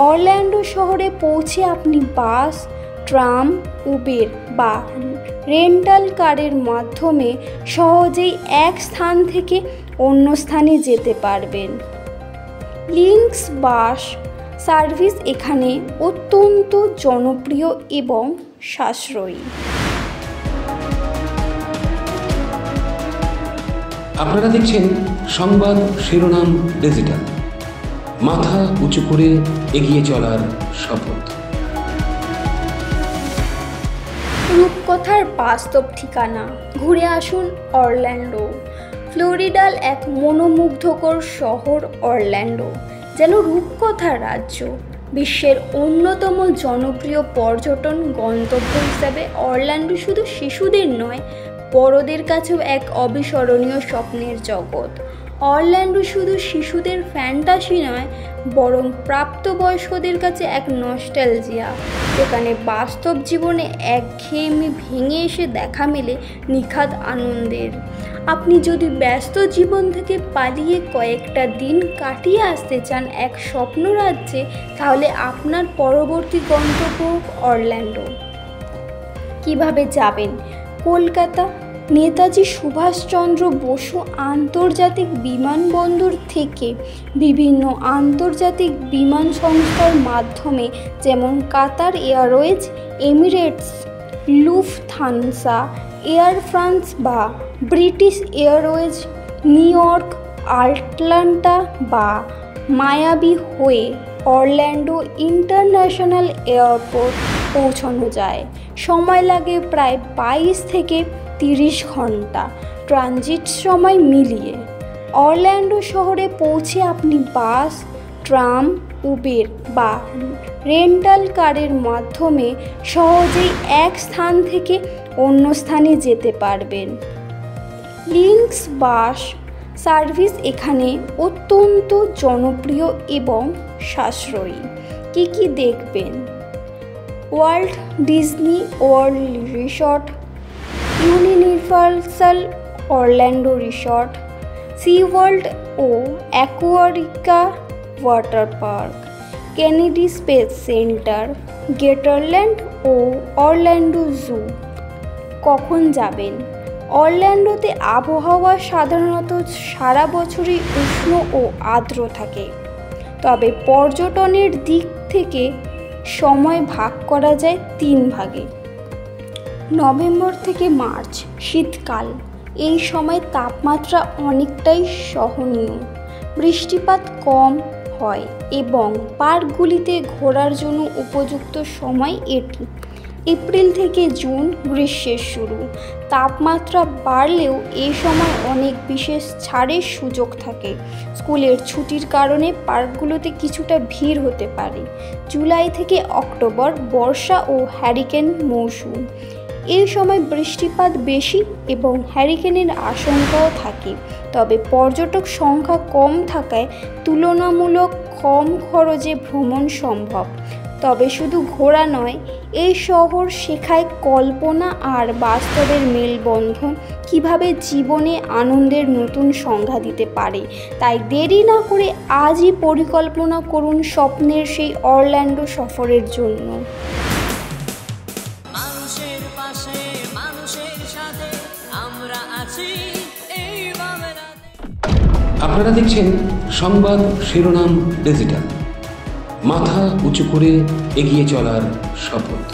Orlando শহরে পৌঁছে আপনি বাস, ট্রাম, উবের বা রেন্টাল কারের মাধ্যমে সহজেই এক স্থান থেকে অন্য স্থানে যেতে পারবেন। লিঙ্কস বাস সার্ভিস এখানে অত্যন্ত জনপ্রিয় এবং সাশ্রয়ী। আপনারা দেখছেন সংবাদ শিরোনাম ডিজিটাল, মাথা উঁচু করে এগিয়ে চলার শপথ। রূপকথার বাস্তব ঠিকানা, ঘুরে আসুন অরল্যান্ডো। ফ্লোরিডার এক মনোমুগ্ধকর শহর অরল্যান্ডো যেন রূপকথার রাজ্য। বিশ্বের অন্যতম জনপ্রিয় পর্যটন গন্তব্য হিসাবে অরল্যান্ডো শুধু শিশুদের নয়, বড়দের কাছেও এক অবিস্মরণীয় স্বপ্নের জগৎ। অরল্যান্ডো শুধু শিশুদের ফ্যান্টাসি নয়, বরং প্রাপ্তবয়স্কদের কাছে এক নস্টালজিয়া, যেখানে বাস্তব জীবনে একঘেয়েমি ভেঙে এসে দেখা মেলে নিখাদ আনন্দের। আপনি যদি ব্যস্ত জীবন থেকে পালিয়ে কয়েকটা দিন কাটিয়ে আসতে চান এক স্বপ্ন রাজ্যে, তাহলে আপনার পরবর্তী গন্তব্য অরল্যান্ডো। কিভাবে যাবেন? কলকাতা নেতাজি সুভাষচন্দ্র বসু আন্তর্জাতিক বিমানবন্দর থেকে বিভিন্ন আন্তর্জাতিক বিমান সংস্থার মাধ্যমে, যেমন Qatar Airways, Emirates, Lufthansa, Air France বা British Airways, New York, Atlanta বা মায়ামি হয়ে অরল্যান্ডো ইন্টারন্যাশনাল এয়ারপোর্ট পৌঁছানো যায়। সময় লাগে প্রায় 22 থেকে 30 ঘন্টা ট্রানজিট সময় মিলিয়ে। অরল্যান্ডো শহরে পৌঁছে আপনি বাস, ট্রাম, উবের বা রেন্টাল কারের মাধ্যমে সহজেই এক স্থান থেকে অন্য স্থানে যেতে পারবেন। লিঙ্কস বাস সার্ভিস এখানে অত্যন্ত জনপ্রিয় এবং সাশ্রয়ী। কি দেখবেন? Walt Disney World Resort, Universal Orlando Resort, Sea World ও Aquatica Water Park, Kennedy Space Center, Gatorland ও অরল্যান্ডো জু। কখন যাবেন? অরল্যান্ডোতে আবহাওয়া সাধারণত সারা বছরই উষ্ণ ও আর্দ্র থাকে, তবে পর্যটনের দিক থেকে সময় ভাগ করা যায় 3 ভাগে। নভেম্বর থেকে মার্চ শীতকাল, এই সময় তাপমাত্রা অনেকটাই সহনীয়, বৃষ্টিপাত কম হয় এবং পার্কগুলিতে ঘোরার জন্য উপযুক্ত সময় এটি। এপ্রিল থেকে জুন গ্রীষ্মের শুরু, তাপমাত্রা বাড়লেও এই সময় অনেক বিশেষ ছাড়ের সুযোগ থাকে। স্কুলের ছুটির কারণে পার্কগুলোতে কিছুটা ভিড় হতে পারে। জুলাই থেকে অক্টোবর বর্ষা ও হ্যারিকেন মৌসুম, এই সময় বৃষ্টিপাত বেশি এবং হ্যারিকেনের আশঙ্কাও থাকে, তবে পর্যটক সংখ্যা কম থাকায় তুলনামূলক কম খরচে ভ্রমণ সম্ভব। তবে শুধু ঘোরা নয়, এই শহর শেখায় কল্পনা আর বাস্তবের মেলবন্ধন, কিভাবে জীবনে আনন্দের নতুন সংজ্ঞা দিতে পারে। তাই দেরি না করে আজই পরিকল্পনা করুন স্বপ্নের সেই অরল্যান্ডো সফরের জন্য। মানুষের পাশে, মানুষের সাথে আমরা আছি এই বাংলাতে। আপনারা দেখছেন সংবাদ শিরোনাম ডিজিটাল, মাথা উঁচু করে এগিয়ে চলার শপথ।